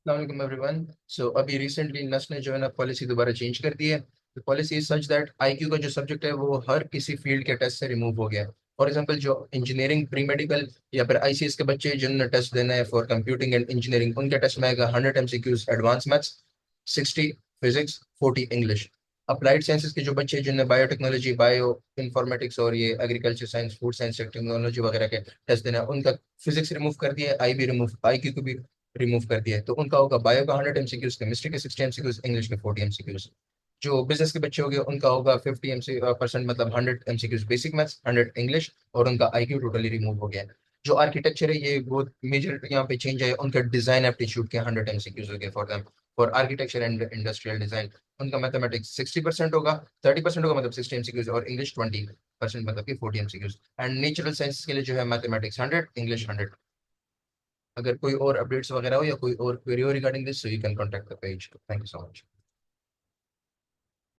अस्सलाम एवरीवन। सो अभी recently Nernst ने जो है ना पॉलिसी दोबारा चेंज कर दी है। तो policy is such that IQ का जो सब्जेक्ट है वो हर किसी फील्ड के टेस्ट से रिमूव हो गया है। फॉर एग्जांपल जो इंजीनियरिंग प्री मेडिकल या फिर आईसीएस के बच्चे जिन्होंने टेस्ट देना है फॉर कंप्यूटिंग एंड इंजीनियरिंग, उनके टेस्ट में आएगा 100 MCQs advance maths, 60 physics, 40 English. Applied sciences के जो बच्चे जिन्हें बायोटेक्नोलॉजी, बायो इंफॉर्मेटिक्स और ये agriculture science, food science, technology वगैरह के टेस्ट देना है, उनका फिजिक्स रिमूव कर दिया है, आईक्यू को भी रिमूव कर दिया है। तो उनका होगा बायो का 100 MCQs, केमिस्ट्री के 60 MCQs, इंग्लिश के 40 MCQs। जो बिजनेस के बच्चे हो गए उनका होगा 50% मतलब 100 MCQs बेसिक मैथ्स, 100 इंग्लिश, और उनका आईक्यू टोटली रिमूव हो गया है। जो आर्किटेक्चर है ये बहुत मेजर यहाँ पे चेंज है, उनका डिजाइन एप्टीट्यूड के 100 MCQs हो गए for them, for architecture and industrial design. उनका मैथमेटिक्स 60% होगा, 30% होगा मतलब 60 MCQs, और इंग्लिश 20% मतलब कि 40 MCQs। एंड नेचुरल साइंस के लिए जो है मैथमेटिक्स 100, इंग्लिश 100। अगर कोई और अपडेट्स वगैरह हो या कोई और क्वेरी हो regarding this, so you can contact the page. Thank you so much.